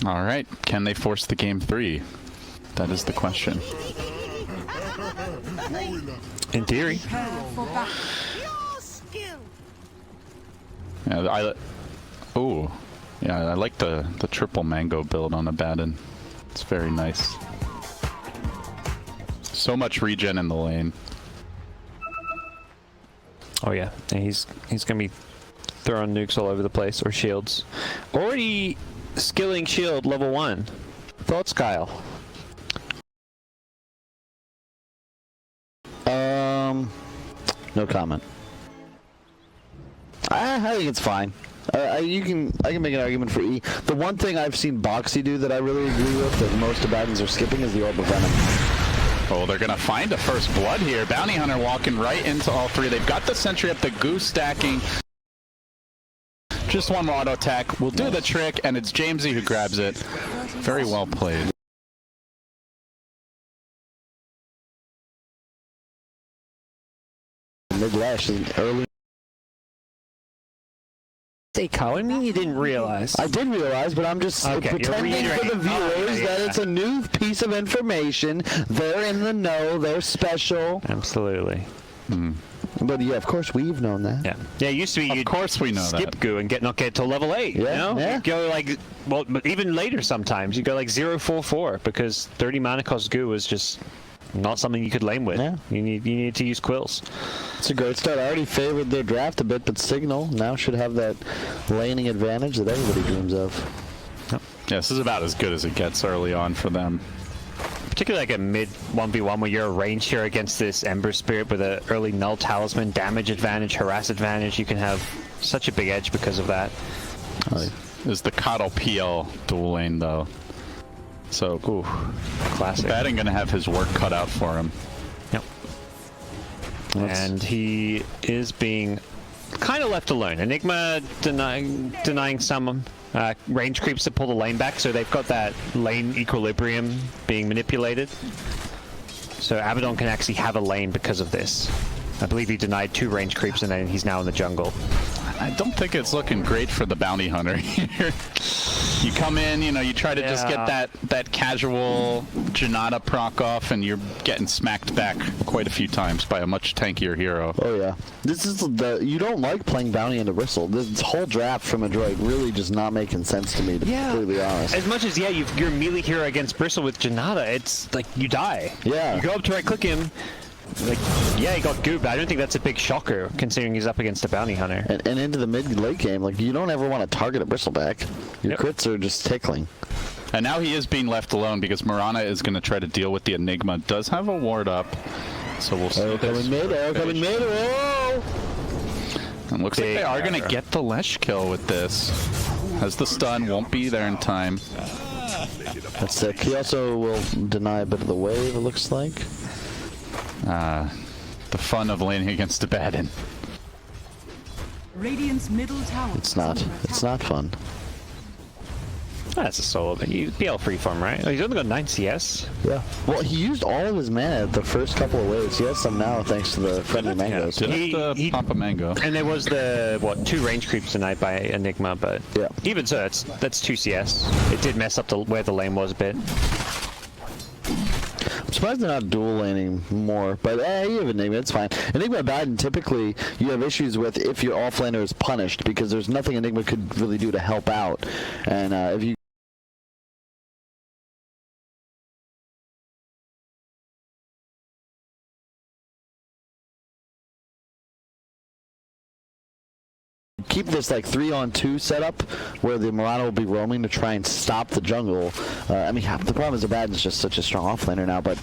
All right, can they force the game 3? That is the question. In theory. Yeah, I like the triple mango build on Abaddon. It's very nice. So much regen in the lane. Oh yeah, and he's gonna be throwing nukes all over the place, or shields. Already skilling shield level 1. Thoughts, Kyle? No comment. I think it's fine. I can make an argument for E. The one thing I've seen Boxy do that I really agree with that most Abaddons are skipping is the Orb of Venom. Oh, they're gonna find a first blood here. Bounty Hunter walking right into all 3. They've got the sentry up, the goose stacking. Just one auto attack will do the trick, and it's Jamesy who grabs it. Very well played. Mid-lash is early. Hey, Kyle, I mean you didn't realize. I did realize, but I'm just pretending for the viewers that it's a new piece of information. They're in the know. They're special. Absolutely. But yeah, of course we've known that. Yeah. Yeah, it used to be Of course we know skip that. goo and not get till level 8. Yeah, You know? yeah. You go like, well, but even later sometimes, you go like 0-4-4 because 30 mana cost goo was just not something you could lane with. Yeah. You need to use quills. It's a great start. I already favored their draft a bit, but Cignal now should have that laning advantage that everybody dreams of. Yeah, this is about as good as it gets early on for them. Particularly like a mid 1v1 where you're a range here against this Ember Spirit with an early Null Talisman, damage advantage, harass advantage. You can have such a big edge because of that. Is the Coddle PL dual lane though. So, ooh, Classic. Abaddon gonna have his work cut out for him. Yep. And he is being kind of left alone. Enigma denying some range creeps to pull the lane back, so they've got that lane equilibrium being manipulated. So Abaddon can actually have a lane because of this. I believe he denied 2 range creeps and then he's now in the jungle. I don't think it's looking great for the Bounty Hunter here. You come in, you know, you try to just get that casual Janata proc off, and you're getting smacked back quite a few times by a much tankier hero. Oh yeah, this is you don't like playing Bounty into Bristle. This whole draft from Adoit really just not making sense to me, to be completely honest. As much as you're a melee hero against Bristle with Janata, it's like you die. Yeah. You go up to right click him. Like, yeah, he got gooped. I don't think that's a big shocker, considering he's up against a Bounty Hunter. And into the mid-late game, like, you don't ever want to target a Bristleback. Your crits are just tickling. And now he is being left alone because Mirana is going to try to deal with the Enigma. Does have a ward up, so we'll see. Coming mid, whoa! And looks like they are going to get the Lesh kill with this. Has the stun, won't be there in time. That's sick. He also will deny a bit of the wave, it looks like. The fun of laning against Abaddon. Radiant's middle tower. It's not fun. That's a solo, but you PL freeform, right? Oh, he's only got 9 CS. Yeah. Well, he used all of his mana at the first couple of waves. He has some now thanks to the friendly mangoes. Did he pop a mango? And there was the 2 range creeps tonight by Enigma, but even so, that's 2 CS. It did mess up where the lane was a bit. I'm surprised they're not dual laning more, but you have Enigma, it's fine. Enigma Abaddon, typically, you have issues with if your offlaner is punished, because there's nothing Enigma could really do to help out. And if you keep this like 3-on-2 setup where the Mirana will be roaming to try and stop the jungle. I mean, the problem is Abaddon's just such a strong offlaner now, but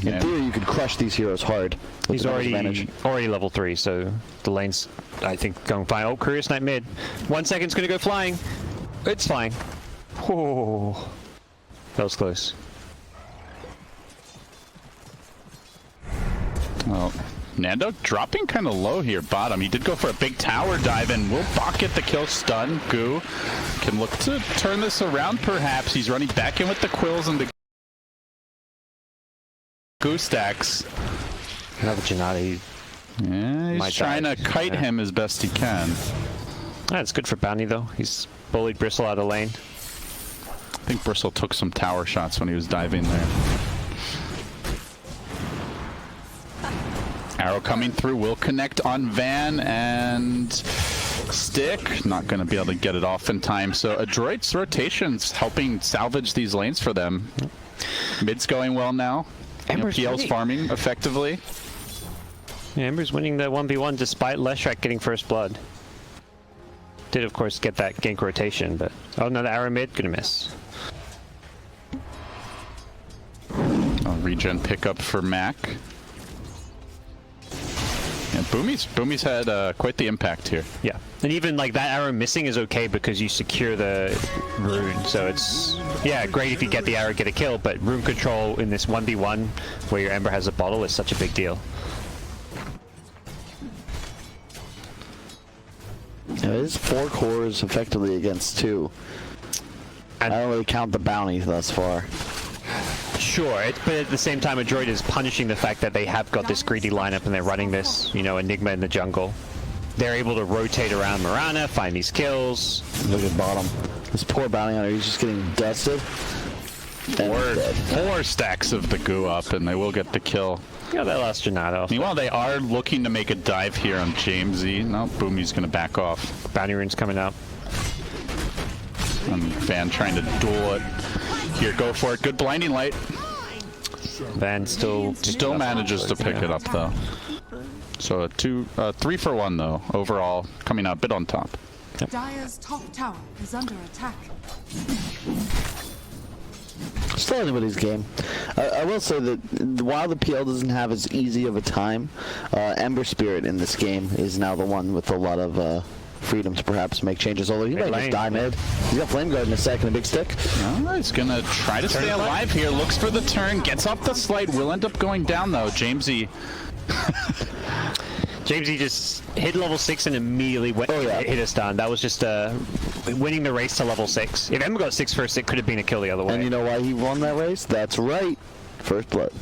in theory you could crush these heroes hard. He's already level 3, so the lane's, I think, going fine. Oh, Curious Knight mid. 1 second's gonna go flying. It's flying. Oh, that was close. Well, Nando dropping kind of low here bottom. He did go for a big tower dive and will Bach get the kill stun. Goo can look to turn this around perhaps. He's running back in with the quills and the Goo stacks. Another Janata. He's trying to kite him as best he can. That's good for Bounty though. He's bullied Bristle out of lane. I think Bristle took some tower shots when he was diving there. Arrow coming through, will connect on Van, and Stick not going to be able to get it off in time. So Adroit's rotations helping salvage these lanes for them. Mid's going well now. PL's farming effectively. Yeah, Ember's winning the 1v1 despite Leshrac getting first blood. Did of course get that gank rotation, but oh no, the arrow mid gonna miss. Regen pickup for Mac. Yeah, Boomy's had quite the impact here. Yeah, and even like that arrow missing is okay because you secure the rune, so it's great if you get the arrow, get a kill, but rune control in this 1v1 where your Ember has a bottle is such a big deal. Yeah, it is 4 cores effectively against 2. And I don't really count the bounty thus far. Sure, but at the same time, Adoit is punishing the fact that they have got this greedy lineup and they're running this, you know, Enigma in the jungle. They're able to rotate around Mirana, find these kills. Look at bottom. This poor bounty hunter, he's just getting dusted. 4 stacks of the goo up, and they will get the kill. Yeah, they lost Janado. Meanwhile, they are looking to make a dive here on Jamesy. No, Boomy's going to back off. Bounty rune's coming out. And Van trying to duel it. Here, go for it. Good blinding light. Van still manages to pick it up though. So a 3 for 1 though overall, coming out a bit on top. Yep. Dire's top tower is under attack. Still anybody's game. I will say that while the PL doesn't have as easy of a time, Ember Spirit in this game is now the one with a lot of freedom to perhaps make changes. Although he might just die mid. He's got Flame Guard in a second, a big stick. He's gonna try to stay alive here. Looks for the turn, gets off the slide. Will end up going down though. Jamesy. Jamesy just hit level 6 and immediately hit a stun. That was just winning the race to level 6. If Ember got 6 first, it could have been a kill the other way. And you know why he won that race? That's right. First blood.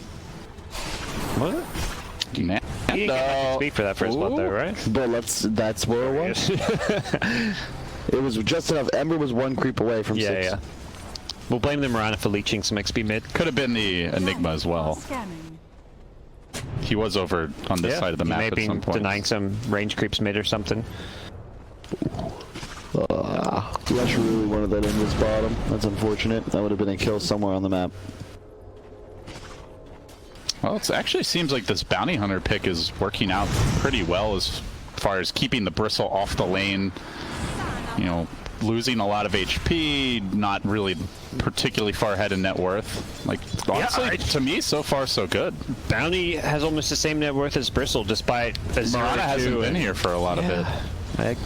What? He didn't get speed for that first blood though, right? But that's where it was. It was just enough. Ember was 1 creep away from 6. Yeah. We'll blame the Mirana for leeching some XP mid. Could have been the Enigma as well. He was over on this side of the map at some point. Denying some range creeps mid or something. Lush really wanted that in his bottom. That's unfortunate. That would have been a kill somewhere on the map. Well, it actually seems like this bounty hunter pick is working out pretty well as far as keeping the Bristle off the lane. You know, losing a lot of HP, not really particularly far ahead in net worth. Like, honestly, to me, so far, so good. Bounty has almost the same net worth as Bristle, despite Mirana hasn't been here for a lot of it. I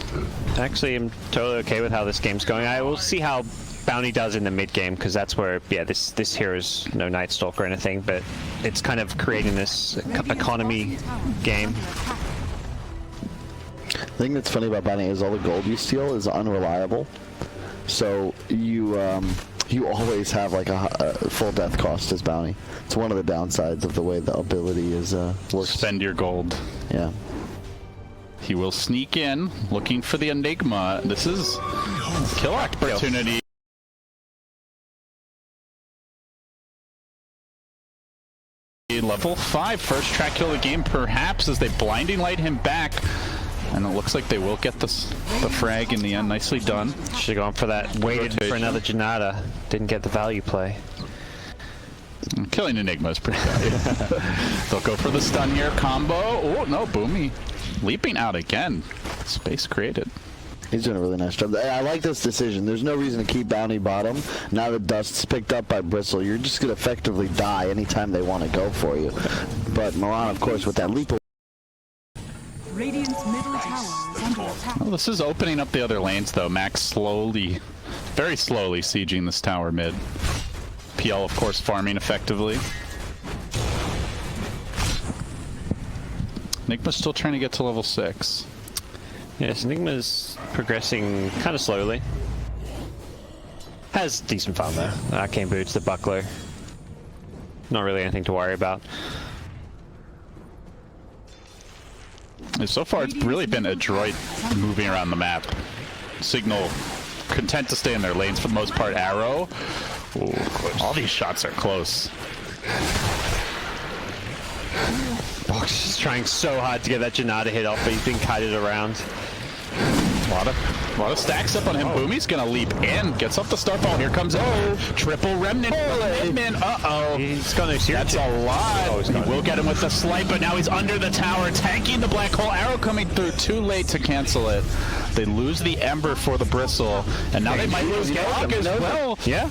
actually am totally okay with how this game's going. I will see how Bounty does in the mid game, because that's where, this hero's no Night Stalk or anything, but it's kind of creating this economy game. The thing that's funny about Bounty is all the gold you steal is unreliable, so you always have like a full death cost as Bounty. It's one of the downsides of the way the ability is works. Spend your gold. Yeah. He will sneak in, looking for the Enigma. This is kill opportunity. Level 5, first track kill of the game, perhaps, as they blinding light him back. And it looks like they will get the frag in the end. Nicely done. Should have gone for that. Waited for another Janata. Didn't get the value play. Killing Enigma is pretty good. They'll go for the stun here. Combo. Oh, no. Boomy. Leaping out again. Space created. He's doing a really nice job. I like this decision. There's no reason to keep Bounty bottom. Now that Dust's picked up by Bristle, you're just going to effectively die anytime they want to go for you. But Milan, of course, with that leap. Radiant's middle tower is under attack. Well, this is opening up the other lanes, though. Max slowly, very slowly sieging this tower mid. PL, of course, farming effectively. Enigma's still trying to get to level 6. Yes, Enigma's progressing kind of slowly. Has decent farm though. Arcane Boots, the Buckler. Not really anything to worry about. And so far, it's really been Adroit moving around the map. Cignal content to stay in their lanes for the most part. Arrow. Ooh, all these shots are close. Box is trying so hard to get that Janata hit off, but he's been kited around. A lot of stacks up on him. Boomy's gonna leap in, gets up the starfall. Here comes triple remnant. He's got no seer. That's a lot. He will get him with the slight, but now he's under the tower, tanking the black hole. Arrow coming through, too late to cancel it. They lose the Ember for the Bristle, and now they might lose Gog as well. Yeah.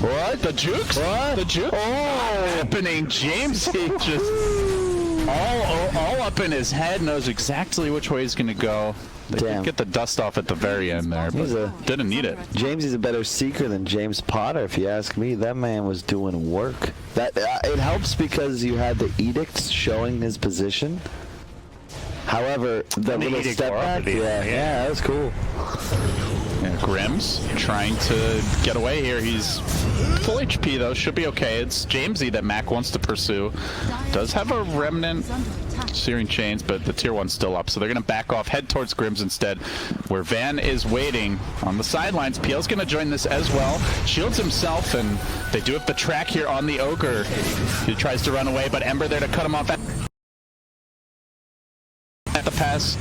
What? The jukes? What? The jukes? Oh, happening. James, he just all up in his head, knows exactly which way he's gonna go. They did get the dust off at the very end there, but didn't need it. James is a better seeker than James Potter, if you ask me. That man was doing work. That it helps because you had the edicts showing his position. However, the little step back, yeah, that was cool. Yeah, Grimm's trying to get away here. He's full HP though, should be okay. It's Jamesy that Mac wants to pursue. Does have a remnant searing chains, but the tier 1's still up, so they're gonna back off, head towards Grimm's instead, where Van is waiting on the sidelines. PL's gonna join this as well. Shields himself, and they do have the track here on the Ogre. He tries to run away, but Ember there to cut him off at the pass.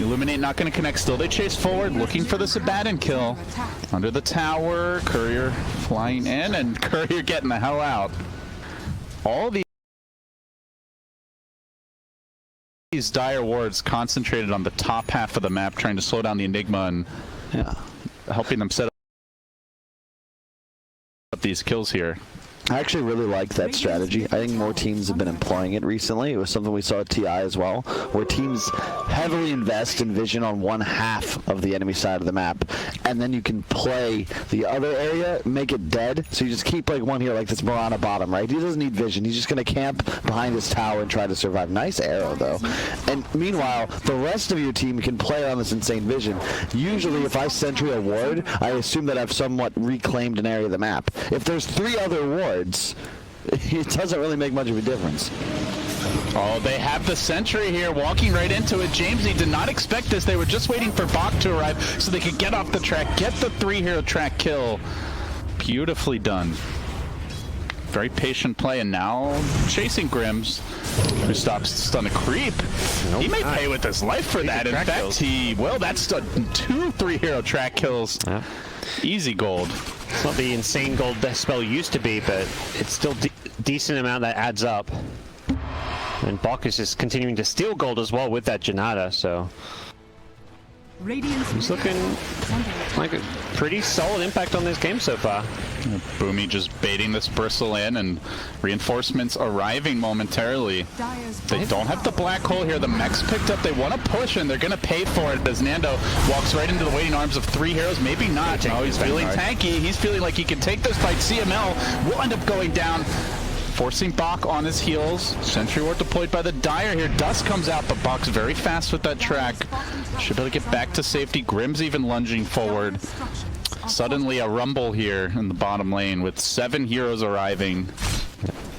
Illuminate not going to connect still. They chase forward, looking for this Abaddon kill. Under the tower, Courier flying in, and Courier getting the hell out. All these dire wards concentrated on the top half of the map, trying to slow down the Enigma and helping them set up these kills here. I actually really like that strategy. I think more teams have been employing it recently. It was something we saw at TI as well, where teams heavily invest in vision on one half of the enemy side of the map, and then you can play the other area, make it dead, so you just keep like one here, like this Morana bottom, right? He doesn't need vision. He's just going to camp behind his tower and try to survive. Nice arrow, though. And meanwhile, the rest of your team can play on this insane vision. Usually, if I sentry a ward, I assume that I've somewhat reclaimed an area of the map. If there's 3 other wards, it doesn't really make much of a difference. Oh, they have the sentry here, walking right into it. Jamesy did not expect this. They were just waiting for Bach to arrive so they could get off the track, get the 3-hero track kill. Beautifully done. Very patient play, and now chasing Grimm's, who stops to stun a creep. Nope. He may pay with his life for that. In fact, that's 2 3-hero track kills. Yeah. Easy gold. It's not the insane gold that spell used to be, but it's still decent amount that adds up. And Bach is just continuing to steal gold as well with that Janata, so he's looking like a pretty solid impact on this game so far. Boomy just baiting this Bristle in, and reinforcements arriving momentarily. They don't have the black hole here. The mech's picked up. They want to push, and they're going to pay for it as Nando walks right into the waiting arms of 3 heroes. Maybe not. No, he's feeling tanky. He's feeling like he can take this fight. CML will end up going down, forcing Bach on his heels. Sentry ward deployed by the Dire here. Dust comes out, but Bach's very fast with that track. Should be able to get back to safety. Grimm's even lunging forward. Suddenly a rumble here in the bottom lane with 7 heroes arriving.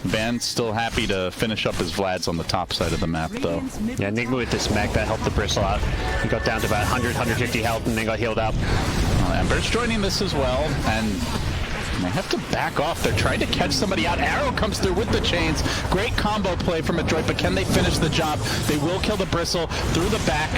Van's still happy to finish up his Vlads on the top side of the map, though. Yeah, Enigma with this mech that helped the Bristle out. He got down to about 100, 150 health and then got healed up. Ember's joining this as well, and they have to back off. They're trying to catch somebody out. Arrow comes through with the chains. Great combo play from Adoit, but can they finish the job? They will kill the Bristle through the back.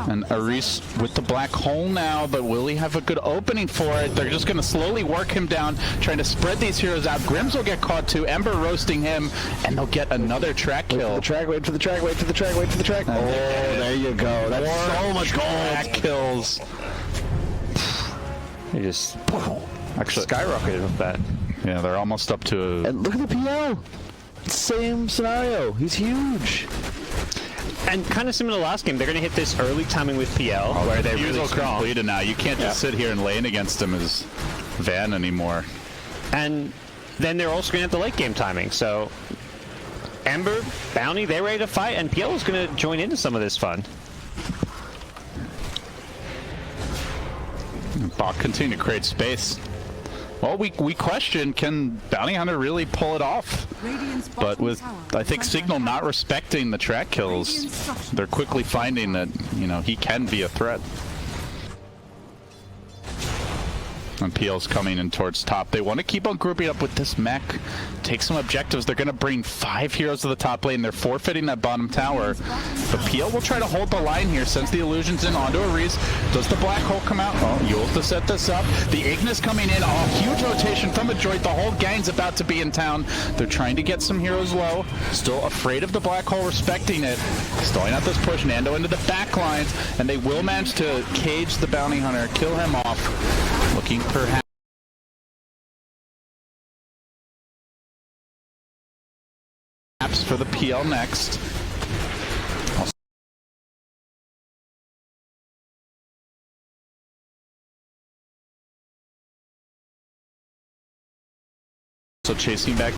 And Aris with the black hole now, but will he have a good opening for it? They're just going to slowly work him down, trying to spread these heroes out. Grimm's will get caught too. Ember roasting him, and they'll get another track kill. Wait for the track, wait for the track, wait for the track. Oh, there you go. That's so much gold. Track kills. He just actually skyrocketed with that. Yeah, they're almost up to... And look at the PL. Same scenario. He's huge. And kind of similar to last game, they're going to hit this early timing with PL, where they're really strong. Completed now. You can't just sit here and lane against him as Van anymore. And then they're also going to have the late game timing. So Ember, Bounty, they're ready to fight, and PL is going to join into some of this fun. Bach continue to create space. Well, we question, can Bounty Hunter really pull it off? But with, I think, Cignal not respecting the track kills, they're quickly finding that, you know, he can be a threat. And PL's coming in towards top. They want to keep on grouping up with this mech, take some objectives. They're going to bring 5 heroes to the top lane. They're forfeiting that bottom tower. But PL will try to hold the line here, sends the illusions in onto Aries. Does the black hole come out? Oh, Yule's to set this up. The Ignis coming in. Oh, huge rotation from Adoit. The whole gang's about to be in town. They're trying to get some heroes low. Still afraid of the black hole, respecting it. Stalling out this push. Nando into the back lines. And they will manage to cage the bounty hunter, kill him off. Looking perhaps for the PL next. So chasing back.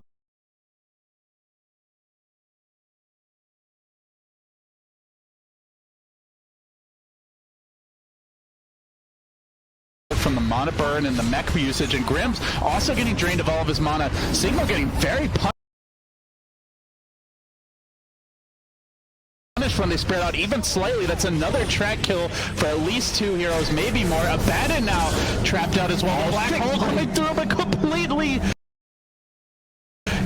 From the mana burn and the mech usage, and Grimm's also getting drained of all of his mana. Cignal getting very punished when they spread out even slightly. That's another track kill for at least 2 heroes, maybe more. Abaddon now trapped out as well. The black hole coming through, but completely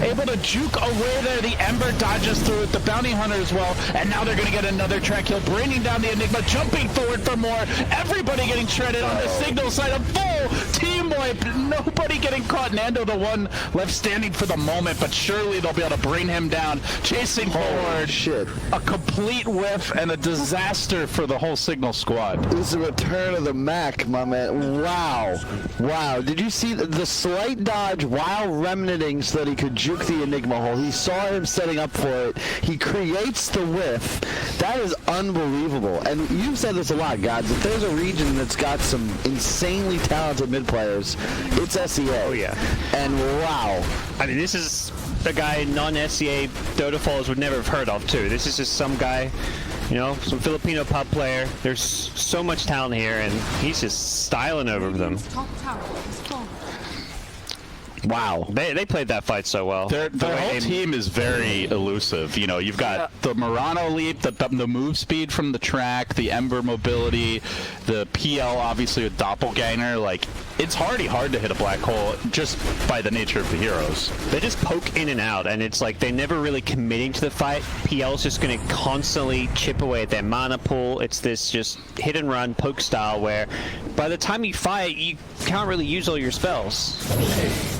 able to juke away there. The Ember dodges through it, the Bounty Hunter as well, and now they're going to get another track kill, bringing down the Enigma, jumping forward for more. Everybody getting shredded on the Cignal side. A full team wipe, nobody getting caught. Nando the one left standing for the moment, but surely they'll be able to bring him down. Chasing forward, shit. A complete whiff and a disaster for the whole Cignal squad. This is a return of the Mac, my man. Wow. Wow. Did you see the slight dodge while remnanting so that he could juke the Enigma hole? He saw him setting up for it. He creates the whiff. That is unbelievable. And you've said this a lot, guys. If there's a region that's got some insanely talented mid players, it's SEA. Oh, yeah. And wow. I mean, this is a guy non-SEA Dota followers would never have heard of, too. This is just some guy, you know, some Filipino pub player. There's so much talent here, and he's just styling over them. Top tower is fallen. Wow. They played that fight so well. Their whole team is very elusive. You know, you've got the Murano leap, the move speed from the track, the Ember mobility, the PL obviously a doppelganger. Like, it's hard to hit a black hole just by the nature of the heroes. They just poke in and out, and it's like they're never really committing to the fight. PL's just going to constantly chip away at their mana pool. It's this just hit and run poke style where by the time you fight, you can't really use all your spells.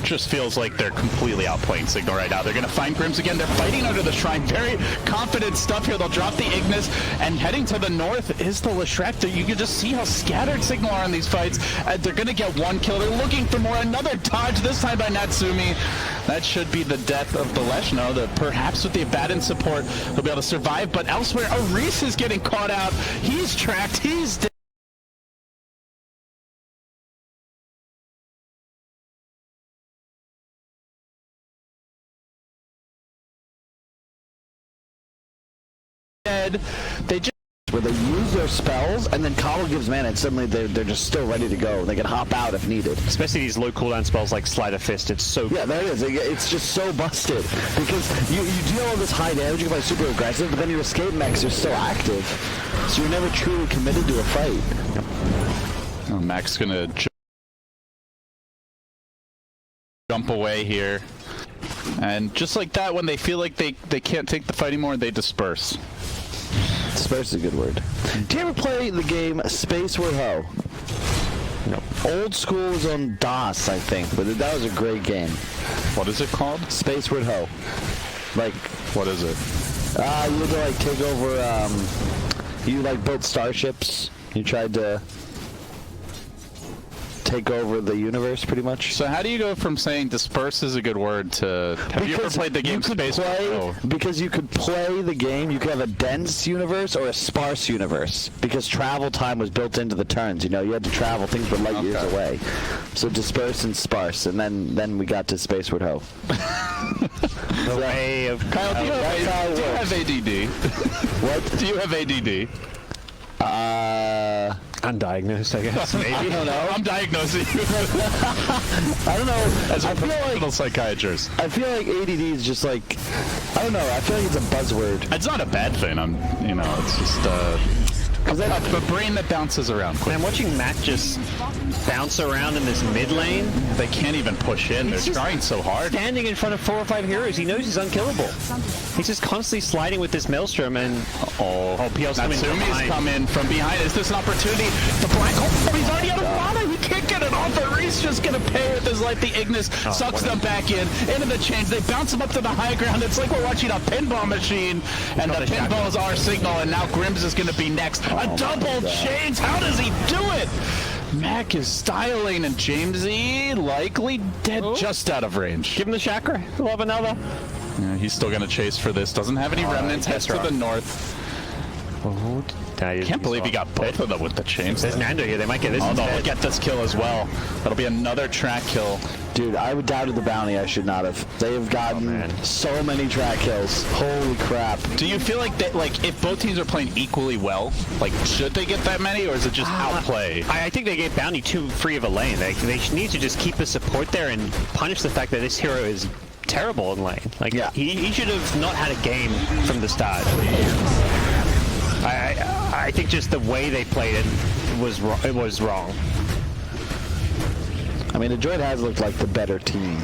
Just feels like they're completely outplaying Cignal right now. They're going to find Grims again. They're fighting under the shrine. Very confident stuff here. They'll drop the Ignis, and heading to the north is the Leshrac. You can just see how scattered Cignal are in these fights. They're going to get one kill. They're looking for more. Another dodge, this time by Natsumi. That should be the death of the Leshno. Perhaps with the Abaddon support, they'll be able to survive. But elsewhere, Aris is getting caught out. He's tracked. He's dead. They just Where they use their spells and then Cobble gives mana and suddenly they're just still ready to go. They can hop out if needed. Especially these low cooldown spells like Sleight of Fist. It's so Yeah, there it is. It's just so busted because you deal all this high damage, you can play super aggressive, but then your escape mechs are still active, so you're never truly committed to a fight. Oh, Mac's gonna jump away here, and just like that, when they feel like they can't take the fight anymore, they disperse. Disperse is a good word. Do you ever play the game Space Word Ho? No. Old school was on DOS, I think, but that was a great game. What is it called? Space Word Ho. Like, What is it? you had to like take over. You like built starships. You tried to take over the universe, pretty much. So how do you go from saying disperse is a good word to have you ever played the game Space? Because you could play the game, you could have a dense universe or a sparse universe. Because travel time was built into the turns. You know, you had to travel. Things were light years away. So disperse and sparse, and then we got to Space Word Ho. the way of Kyle, do you have ADD? What? Do you have ADD? undiagnosed, I guess. Maybe. I don't know. I'm diagnosing you. I don't know. As a I feel professional like psychiatrist. I feel like ADD is just like, I don't know. I feel like it's a buzzword. It's not a bad thing. It's just Because a brain that bounces around quick. I'm watching Matt just bounce around in this mid lane. They can't even push in. They're trying so hard. Standing in front of 4 or 5 heroes, he knows he's unkillable. He's just constantly sliding with this Maelstrom, and PL's coming from Natsumi's behind. coming from behind. Is this an opportunity? The black hole. He's already out of mana. He can't get it off. The Reese just gonna pay with his life. The Ignis sucks them back into the change. They bounce him up to the high ground. It's like we're watching a pinball machine, and the pinballs are Cignal, and now Grims is gonna be next. A double change. How does he do it? Mac is styling, and Jamesy likely dead, just out of range. Give him the chakra. We'll have another. Yeah, he's still gonna chase for this. Doesn't have any remnants. Heads to the north. Can't believe he got both of them with the chains. There's Nando here. They might get this. Oh no, instead. we'll get this kill as well. That'll be another track kill. Dude, I would doubted the bounty. I should not have. They have gotten so many track kills. Holy crap. Do you feel like that, like, if both teams are playing equally well, like, should they get that many, or is it just outplay? I think they gave Bounty too free of a lane. They need to just keep the support there and punish the fact that this hero is terrible in lane. Like, he should have not had a game from the start. I think just the way they played it was wrong. I mean, Adoit has looked like the better team.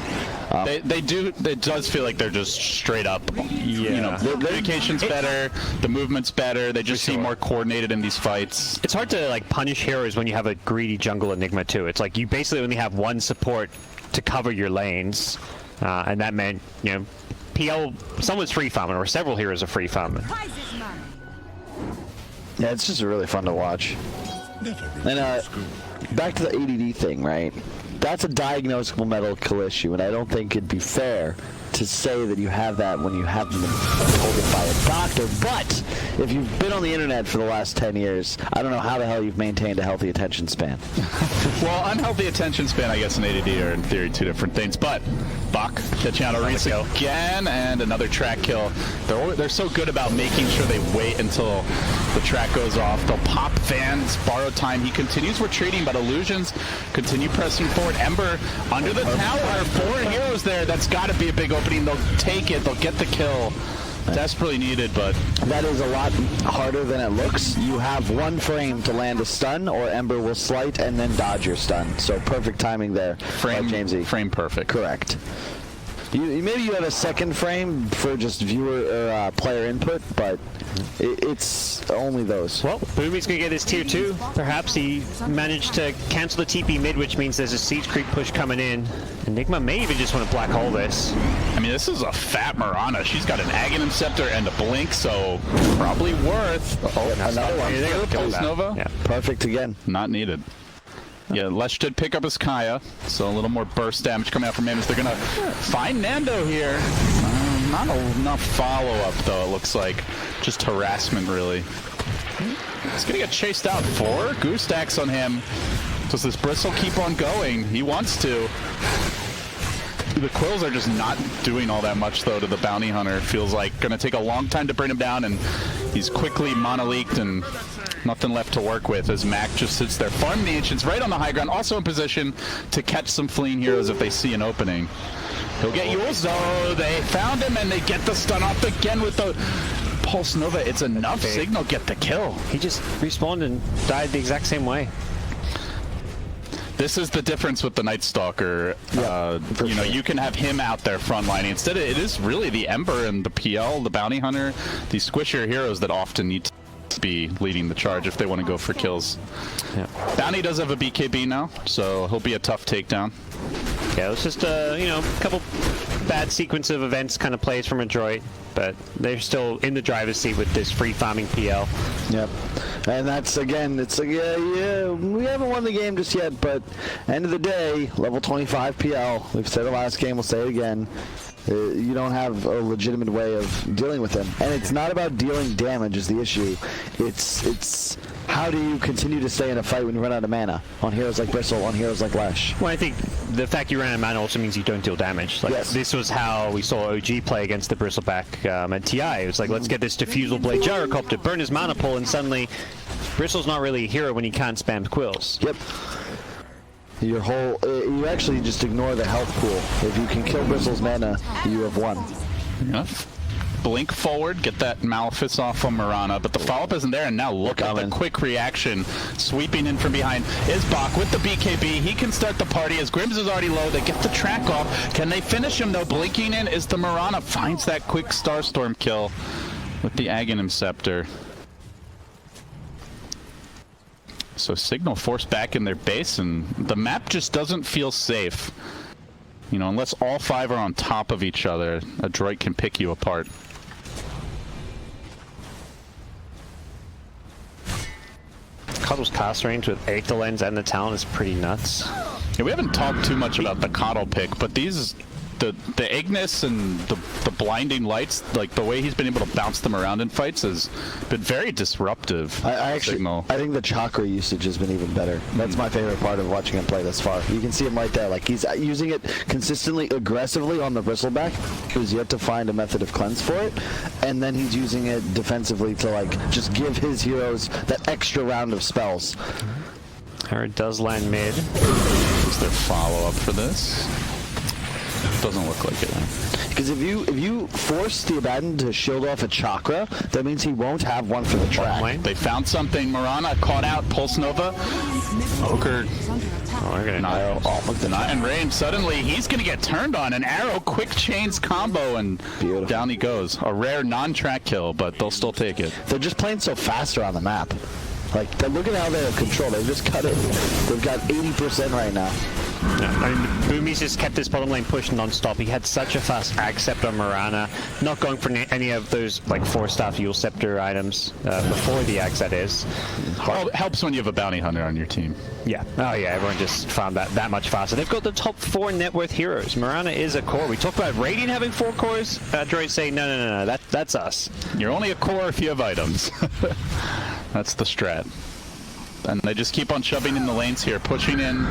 They do. It does feel like they're just straight up. You know, the communication's better, the movement's better. They just seem more coordinated in these fights. It's hard to like punish heroes when you have a greedy jungle Enigma too. It's like you basically only have one support to cover your lanes, and that meant PL someone's free farming or several heroes are free farming. Yeah, it's just really fun to watch. And back to the ADD thing, right? That's a diagnosable medical issue, and I don't think it'd be fair to say that you have that when you haven't been told it by a doctor. But if you've been on the internet for the last 10 years, I don't know how the hell you've maintained a healthy attention span. Well, unhealthy attention span, I guess, and ADD are in theory two different things. But Buck catching out a Reese again, and another track kill. They're so good about making sure they wait until the track goes off. They'll pop fans, borrow time. He continues retreating, but Illusions continue pressing forward. Ember under the tower. 4 heroes there. That's got to be a big opening. They'll take it. They'll get the kill. Desperately needed, but that is a lot harder than it looks. You have 1 frame to land a stun, or Ember will slight and then dodge your stun. So perfect timing there, Jamesy. Frame perfect. Correct. Maybe you have a 2nd frame for just viewer or player input, but it's only those. Well, Boomy's going to get his tier 2. Perhaps he managed to cancel the TP mid, which means there's a siege creep push coming in. Enigma may even just want to black hole this. I mean, this is a fat Mirana. She's got an Aghanim Scepter and a Blink, so probably worth. Another one. Pulse Nova? Yeah. Perfect again. Not needed. Yeah, Lesh did pick up his Kaya, so a little more burst damage coming out from Amos. They're going to find Nando here. Not enough follow-up, though, it looks like. Just harassment, really. He's going to get chased out. 4 goose stacks on him. Does this Bristle keep on going? He wants to. The Quills are just not doing all that much, though, to the Bounty Hunter. Feels like going to take a long time to bring him down, and he's quickly mono-leaked and nothing left to work with as Mac just sits there. Farming the Ancients right on the high ground, also in position to catch some fleeing heroes if they see an opening. He'll get yours, though. They found him, and they get the stun off again with the Pulse Nova. It's enough. Cignal get the kill. He just respawned and died the exact same way. This is the difference with the Night Stalker. You can have him out there frontlining. Instead, it is really the Ember and the PL, the Bounty Hunter, these squishier heroes that often need to be leading the charge if they want to go for kills. Yeah. Bounty does have a BKB now, so he'll be a tough takedown. Yeah, it was just a couple bad sequence of events, kind of plays from Adoit, but they're still in the driver's seat with this free farming PL. Yep. And that's, again, it's like, we haven't won the game just yet, but end of the day, level 25 PL, we've said it last game, we'll say it again, you don't have a legitimate way of dealing with him. And it's not about dealing damage is the issue. It's how do you continue to stay in a fight when you run out of mana on heroes like Bristle, on heroes like Lesh? Well, I think the fact you ran out of mana also means you don't deal damage. Like, this was how we saw OG play against the Bristleback at TI. It was like, let's get this Diffusal Blade Gyrocopter, burn his mana pool, and suddenly Bristle's not really a hero when he can't spam quills. Yep. Your whole, you actually just ignore the health pool. If you can kill Bristle's mana, you have won. Enough. blink forward, get that Malefice off on Mirana, but the follow-up isn't there, and now look at the quick reaction. Sweeping in from behind is Bach with the BKB. He can start the party as Grims is already low. They get the track off. Can they finish him, though? Blinking in is the Mirana. Finds that quick Starstorm kill with the Aghanim Scepter. So Cignal forced back in their base, and the map just doesn't feel safe. You know, unless all 5 are on top of each other, Adoit can pick you apart. Coddle's cast range with Aether Lens and the Talon is pretty nuts. Yeah, we haven't talked too much about the Coddle pick, but these, the Ignis and the blinding lights, like the way he's been able to bounce them around in fights has been very disruptive. I think the Chakra usage has been even better. That's my favorite part of watching him play this far. You can see him right there. Like, he's using it consistently, aggressively on the Bristleback. He's yet to find a method of cleanse for it. And then he's using it defensively to, like, just give his heroes that extra round of spells. Herod does land mid. Is there follow-up for this? Doesn't look like it. Because if you force the Abaddon to shield off a Chakra, that means he won't have one for the track. They found something. Mirana caught out Pulse Nova. Ogre. And Rain. Suddenly he's going to get turned on. An arrow quick chains combo, and down he goes. A rare non-track kill, but they'll still take it. They're just playing so fast around the map. Like, look at how they have control. They've just cut it. They've got 80% right now. Yeah, I mean, Boomy's just kept his bottom lane pushed non-stop. He had such a fast Ag Scepter on Mirana, not going for any of those like 4-star Fuel Scepter items before the Ags, that is. Well, it helps when you have a bounty hunter on your team. Yeah. Oh yeah, everyone just found that much faster. They've got the top 4 net worth heroes. Mirana is a core. We talked about Radiant having 4 cores. Droid saying no, that's us. You're only a core if you have items. That's the strat. And they just keep on shoving in the lanes here, pushing in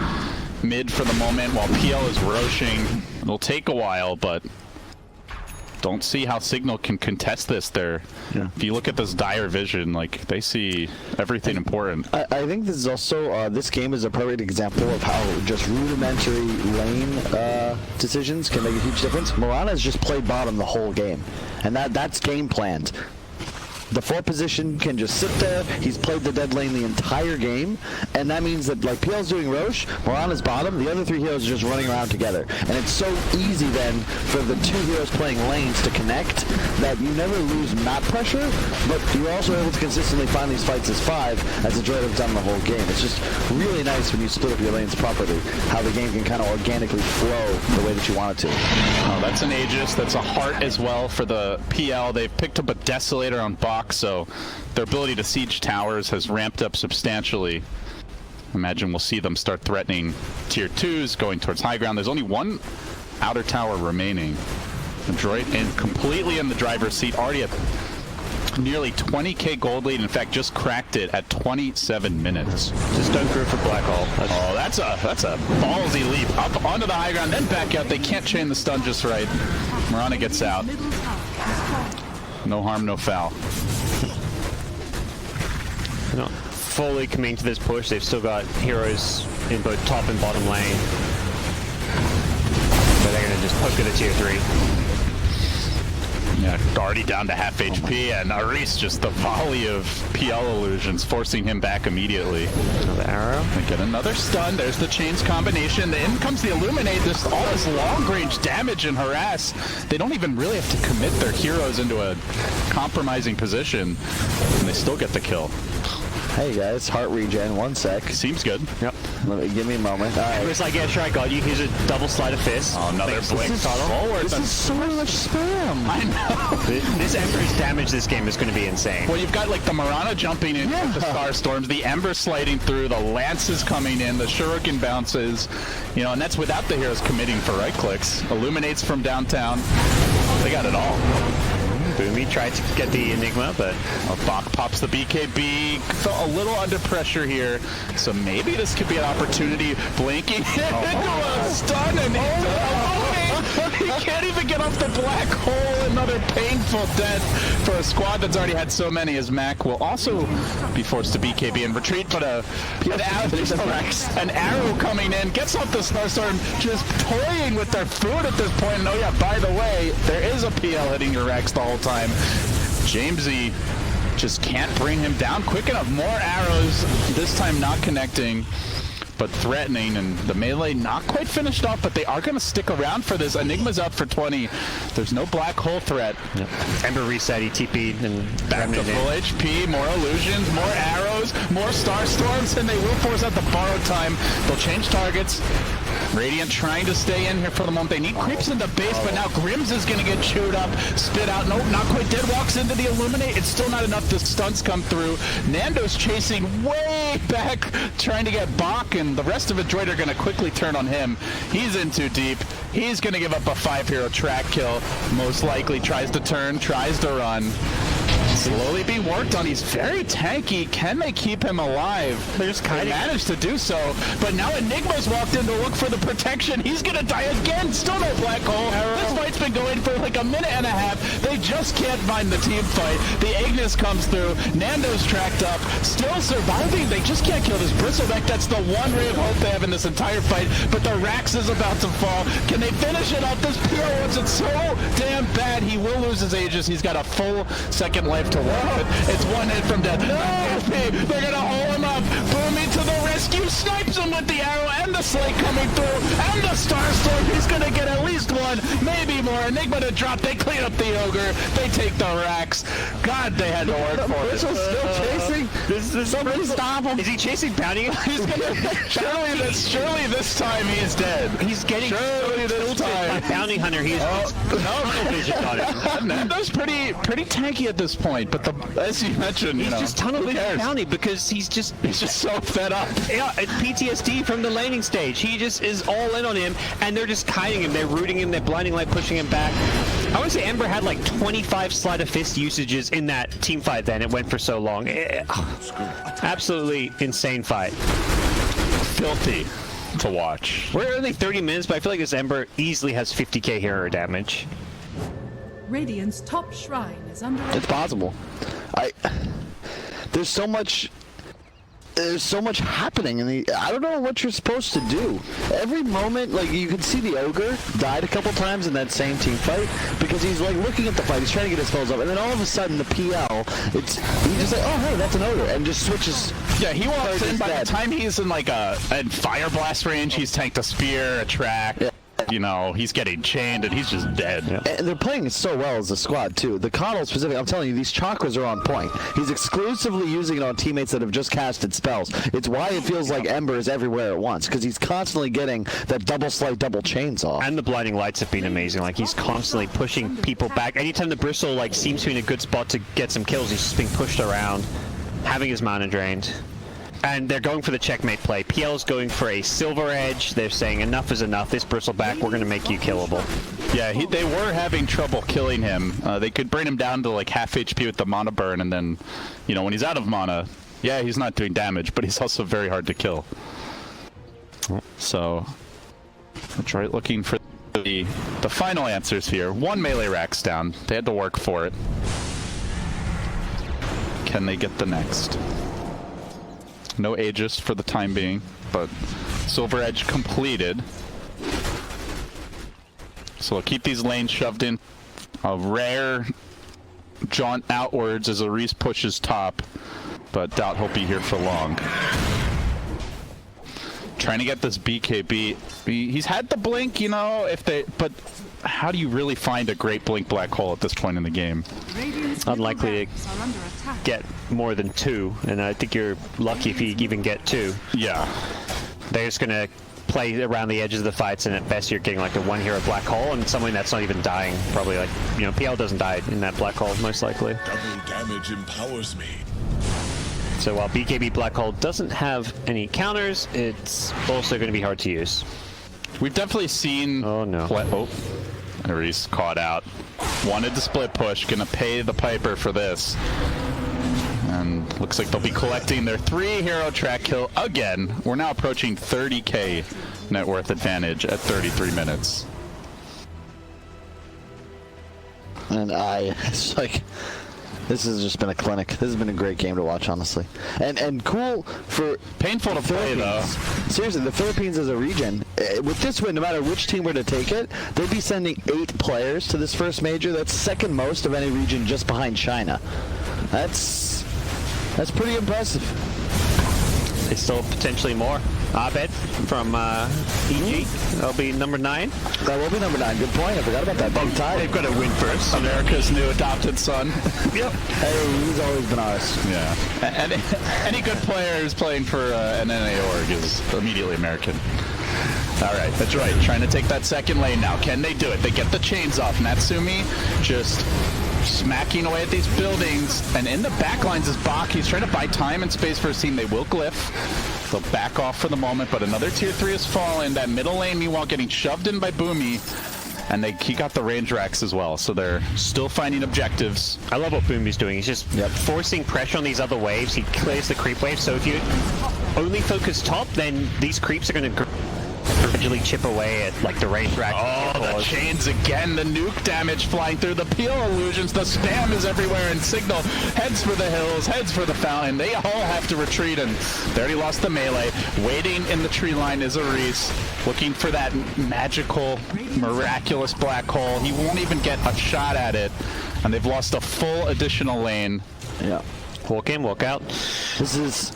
mid for the moment while PL is roshing. It'll take a while, but don't see how Cignal can contest this there. Yeah. If you look at this dire vision, like, they see everything important. I think this is also, this game is a perfect example of how just rudimentary lane decisions can make a huge difference. Mirana has just played bottom the whole game, and that's game planned. The 4 position can just sit there. He's played the dead lane the entire game, and that means that, like, PL's doing Roche, Mirana's bottom, the other 3 heroes are just running around together. And it's so easy then for the 2 heroes playing lanes to connect that you never lose map pressure, but you're also able to consistently find these fights as 5, as Adoit have done the whole game. It's just really nice when you split up your lanes properly, how the game can kind of organically flow the way that you want it to. Oh, that's an Aegis. That's a Heart as well for the PL. They've picked up a Desolator on Bach, so their ability to siege towers has ramped up substantially. Imagine we'll see them start threatening tier 2s, going towards high ground. There's only 1 outer tower remaining. Adoit completely in the driver's seat, already at nearly 20k gold lead. In fact, just cracked it at 27 minutes. Just don't go for Black Hole. Oh, that's a ballsy leap. Up onto the high ground, then back out. They can't chain the stun just right. Mirana gets out. No harm, no foul. They're not fully committing to this push. They've still got heroes in both top and bottom lane. But they're going to just poke at a tier 3. Yeah, already down to half HP, and Aris just the volley of PL illusions, forcing him back immediately. Another arrow. They get another stun. There's the chains combination. In comes the Illuminate. There's all this long-range damage and harass. They don't even really have to commit their heroes into a compromising position, and they still get the kill. Hey guys, heart regen, 1 sec. Seems good. Yep. Give me a moment. All right. It's like, yeah, sure, I got you. Here's a double sleight of fist. Oh, another blink forward. This is so much spam. I know. This Ember's damage this game is going to be insane. Well, you've got like the Mirana jumping in with the Starstorms, the Ember sliding through, the Lances coming in, the Shuriken bounces, you know, and that's without the heroes committing for right clicks. Illuminates from downtown. They got it all. Boomy tried to get the Enigma, but Bach pops the BKB. Felt a little under pressure here, so maybe this could be an opportunity. Blinking into a stun and into He can't even get off the black hole. Another painful death for a squad that's already had so many, as Mac will also be forced to BKB and retreat, but an arrow coming in, gets off the Starstorm, just toying with their food at this point. And oh yeah, by the way, there is a PL hitting your Rex the whole time. Jamesy just can't bring him down quick enough. More arrows, this time not connecting, but threatening, and the melee not quite finished off, but they are going to stick around for this. Enigma's out for 20. There's no black hole threat. Yep. Ember reset, he TP'd, and back to full HP, more illusions, more arrows, more Starstorms, and they will force out the borrow time. They'll change targets. Radiant trying to stay in here for the moment. They need creeps in the base, but now Grims is going to get chewed up, spit out. Nope, not quite dead. Walks into the Illuminate. It's still not enough. The stunts come through. Nando's chasing way back, trying to get Bach, and the rest of Adoit are going to quickly turn on him. He's in too deep. He's going to give up a 5-hero track kill. Most likely tries to turn, tries to run. Slowly being worked on. He's very tanky. Can they keep him alive? They managed to do so, but now Enigma's walked in to look for the protection. He's gonna die again. Still no black hole. This fight's been going for like a minute and a half. They just can't find the team fight. The Ignis comes through. Nando's tracked up. Still surviving. They just can't kill this Bristleback. That's the one ray of hope they have in this entire fight, but the Rax is about to fall. Can they finish it up? This PO wants it so damn bad. He will lose his Aegis. He's got a full second life to work with. It's one hit from death. No! They're gonna hole him up. Boomy to the rescue, snipes him with the arrow and the slate coming through, and the Starstorm. He's gonna get at least one, maybe more. Enigma to drop. They clean up the ogre. They take the Rax. God, they had to work for it. Still chasing. Somebody stop him. Is he chasing bounty? Surely this time he's dead. He's getting this time. Bounty hunter. He's vision on him. Nando's pretty tanky at this point, but as you mentioned, he's just tunnel vision bounty because he's just so fed up. Yeah, it's PTSD from the laning stage. He just is all in on him, and they're just kiting him. They're rooting him. They're blinding light, pushing him back. I would say Ember had like 25 sleight of fist usages in that team fight. Then it went for so long. Absolutely insane fight. Filthy to watch. We're only 30 minutes, but I feel like this Ember easily has 50k hero damage. Radiant's top shrine is under It's possible. There's so much happening in the. I don't know what you're supposed to do. Every moment, like you can see the ogre died a couple times in that same team fight because he's like looking at the fight. He's trying to get his spells up, and then all of a sudden the PL, he's just like, oh hey, that's an ogre, and just switches. Yeah, he walks in. By the time he's in like a fire blast range, he's tanked a spear, a track. Yeah. You know, he's getting chained and he's just dead. Yeah. And they're playing it so well as a squad, too. The Coddle specifically, I'm telling you, these chakras are on point. He's exclusively using it on teammates that have just casted spells. It's why it feels like Ember is everywhere at once, because he's constantly getting that double slight, double chains off. And the blinding lights have been amazing. Like, he's constantly pushing people back. Anytime the Bristle, like, seems to be in a good spot to get some kills, he's just being pushed around, having his mana drained. And they're going for the checkmate play. PL's going for a Silver Edge. They're saying enough is enough. This Bristleback, we're going to make you killable. Yeah, they were having trouble killing him. They could bring him down to like half HP with the mana burn, and then, you know, when he's out of mana, yeah, he's not doing damage, but he's also very hard to kill. So, Adoit looking for the final answers here. One melee Rax down. They had to work for it. Can they get the next? No Aegis for the time being, but Silver Edge completed. So we'll keep these lanes shoved in. A rare jaunt outwards as Aris pushes top, but doubt he'll be here for long. Trying to get this BKB. He's had the blink, you know, but how do you really find a great blink black hole at this point in the game? Unlikely to get more than 2, and I think you're lucky if you even get 2. Yeah. They're just gonna play around the edges of the fights, and at best you're getting like a 1-hero black hole and someone that's not even dying. Probably like, you know, PL doesn't die in that black hole most likely. Double damage empowers me. So while BKB black hole doesn't have any counters, it's also going to be hard to use. We've definitely seen. Oh no. Ares caught out. Wanted to split push. Gonna pay the piper for this. And looks like they'll be collecting their 3-hero track kill again. We're now approaching 30k net worth advantage at 33 minutes. And it's like, this has just been a clinic. This has been a great game to watch, honestly. And cool for painful to play, though. Seriously, the Philippines as a region, with this win, no matter which team were to take it, they'd be sending 8 players to this first major. That's second most of any region, just behind China. That's pretty impressive. There's still potentially more. Abed from EG. That'll be number 9. That will be number 9. Good point. I forgot about that. Big tie. They've got to win first. America's new adopted son. Yep. Hey, he's always been ours. Yeah. And any good player who's playing for an NA org is immediately American. All right, that's right. Trying to take that second lane now. Can they do it? They get the chains off. Natsumi just smacking away at these buildings. And in the back lines is Bach. He's trying to buy time and space for his team. They will glyph. They'll back off for the moment, but another tier 3 has fallen. That middle lane, meanwhile, getting shoved in by Boomy. And he got the range racks as well, so they're still finding objectives. I love what Boomy's doing. He's just forcing pressure on these other waves. He clears the creep wave, so if you only focus top, then these creeps are going to gradually chip away at like the range rack. Oh, the chains again, the nuke damage flying through, the peel illusions, the spam is everywhere, and Cignal heads for the hills, heads for the fountain. They all have to retreat, and they already lost the melee. Waiting in the tree line is Aris, looking for that magical, miraculous black hole. He won't even get a shot at it, and they've lost a full additional lane. Yeah. Walk in, walk out. This is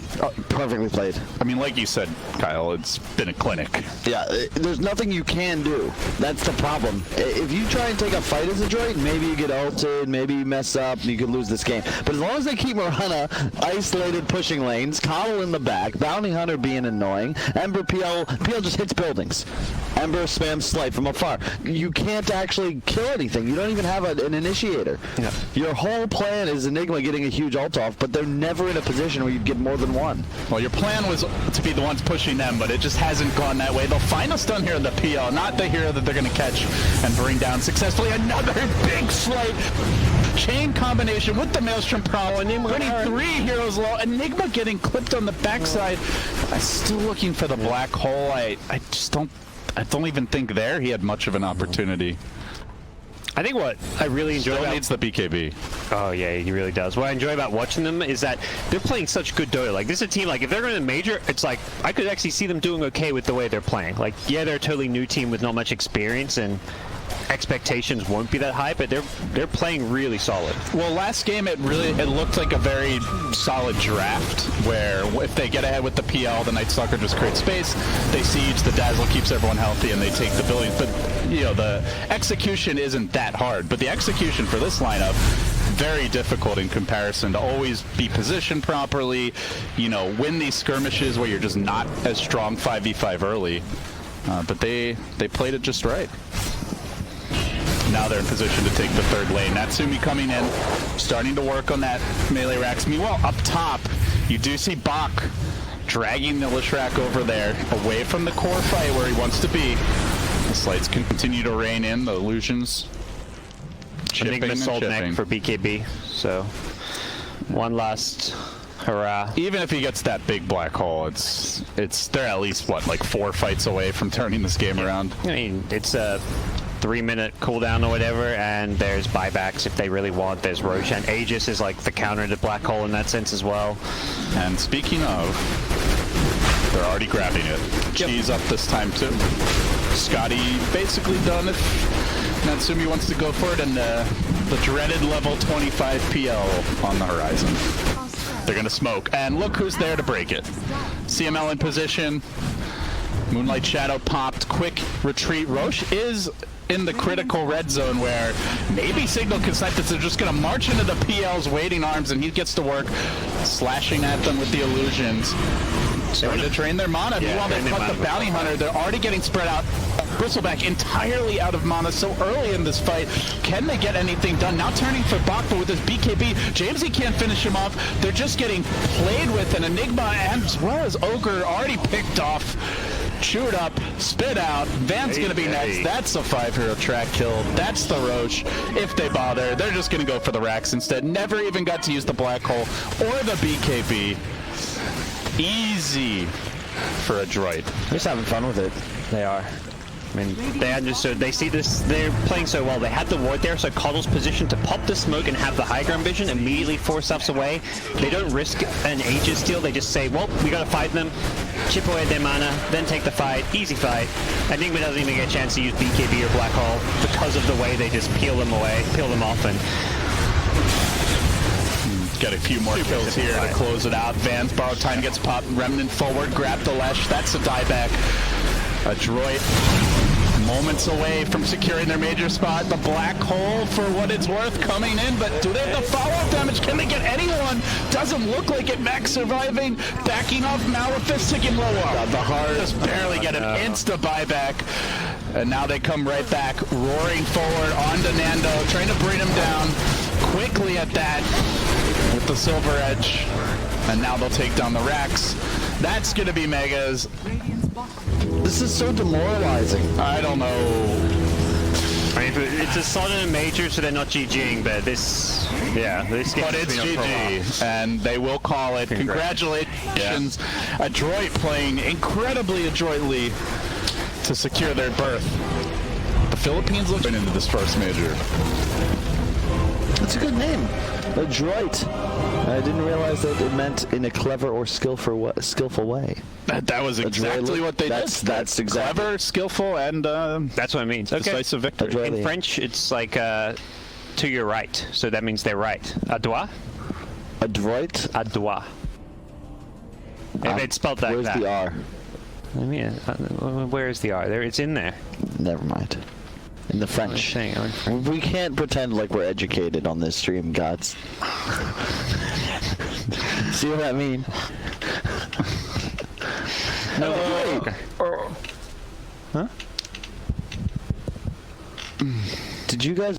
perfectly played. I mean, like you said, Kyle, it's been a clinic. Yeah, there's nothing you can do. That's the problem. If you try and take a fight as a droid, maybe you get ulted, maybe you mess up, and you could lose this game. But as long as they keep Mirana isolated pushing lanes, Coddle in the back, Bounty Hunter being annoying, Ember PL just hits buildings. Ember spams Slight from afar. You can't actually kill anything. You don't even have an initiator. Yeah. Your whole plan is Enigma getting a huge ult off, but they're never in a position where you'd get more than one. Well, your plan was to be the ones pushing them, but it just hasn't gone that way. They'll find us done here in the PL, not the hero that they're going to catch and bring down successfully. Another big Slight chain combination with the Maelstrom Prowl. Enigma 3 heroes low. Enigma getting clipped on the backside. I'm still looking for the black hole. I don't even think there he had much of an opportunity. I think what I really enjoy Still needs the BKB. Oh yeah, he really does. What I enjoy about watching them is that they're playing such good Dota. Like this is a team, like if they're going to major, it's like I could actually see them doing okay with the way they're playing. Like yeah, they're a totally new team with not much experience and expectations won't be that high, but they're playing really solid. Well, last game it looked like a very solid draft where if they get ahead with the PL, the Night Stalker just creates space, they siege, the Dazzle keeps everyone healthy, and they take the buildings. But you know, the execution isn't that hard, but the execution for this lineup very difficult in comparison to always be positioned properly, you know, win these skirmishes where you're just not as strong 5v5 early. But they played it just right. Now they're in position to take the third lane. Natsumi coming in, starting to work on that melee racks. Meanwhile, up top, you do see Bach dragging the Lishrak over there, away from the core fight where he wants to be. The Slights continue to rein in, the illusions chipping and sold chipping. neck for BKB, so one last hurrah. Even if he gets that big black hole, they're at least, what, like 4 fights away from turning this game around? I mean, it's a 3-minute cooldown or whatever, and there's buybacks if they really want. There's Roshan. Aegis is like the counter to black hole in that sense as well. And speaking of, they're already grabbing it. Cheese up this time too. Scotty basically done if Natsumi wants to go for it, and the dreaded level 25 PL on the horizon. They're gonna smoke, and look who's there to break it. CML in position. Moonlight Shadow popped. Quick retreat. Roche is in the critical red zone where maybe Cignal can snipe this. They're just going to march into the PL's waiting arms, and he gets to work slashing at them with the illusions. Starting to drain their mana. Meanwhile, they cut the Bounty Hunter. They're already getting spread out. Bristleback entirely out of mana so early in this fight. Can they get anything done? Now turning for Bach, but with his BKB, Jamesy can't finish him off. They're just getting played with, and Enigma as well as Ogre already picked off. Chewed up, spit out. Van's going to be next. That's a 5-hero track kill. That's the Roche. If they bother, they're just going to go for the racks instead. Never even got to use the black hole or the BKB. Easy for a droid. They're just having fun with it. They are. I mean, they understood. They see this. They're playing so well. They had the ward there, so Coddle's position to pop the smoke and have the high ground vision, immediately force stuffs away. They don't risk an Aegis steal. They just say, well, we gotta fight them, chip away their mana, then take the fight. Easy fight. Enigma doesn't even get a chance to use BKB or Black Hole because of the way they just peel them away, peel them off, and got a few more kills here to close it out. Van's borrowed time gets popped. Remnant forward, grab the Lesh. That's a dieback. Adroit moments away from securing their major spot. The Black Hole, for what it's worth, coming in, but do they have the follow-up damage? Can they get anyone? Doesn't look like it. Max surviving, backing off Malefice, Cignal low up. The heart just barely get an insta buyback. And now they come right back, roaring forward onto Nando, trying to bring him down quickly at that with the Silver Edge. And now they'll take down the Rax. That's going to be Megas. This is so demoralizing. I don't know. I mean, it's a solid and major, so they're not GGing, but this game But it's GG, and they will call it. Congratulations. Adroit playing incredibly adroitly to secure their berth. The Philippines looking into this first major. That's a good name. Adroit. I didn't realize that it meant in a clever or skillful way. That was exactly what they did. That's exactly. Clever, skillful, and That's what it means. Okay. decisive victory. Adroit. In French, it's like to your right, so that means they're right. Adoit? Adroit. Adoit. If it's spelled like Where's that. the R? I mean, where is the R? There, it's in there. Never mind. In the French. I'm We can't pretend like we're educated on this stream, gods. See what I mean? No, wait. Huh? Did you guys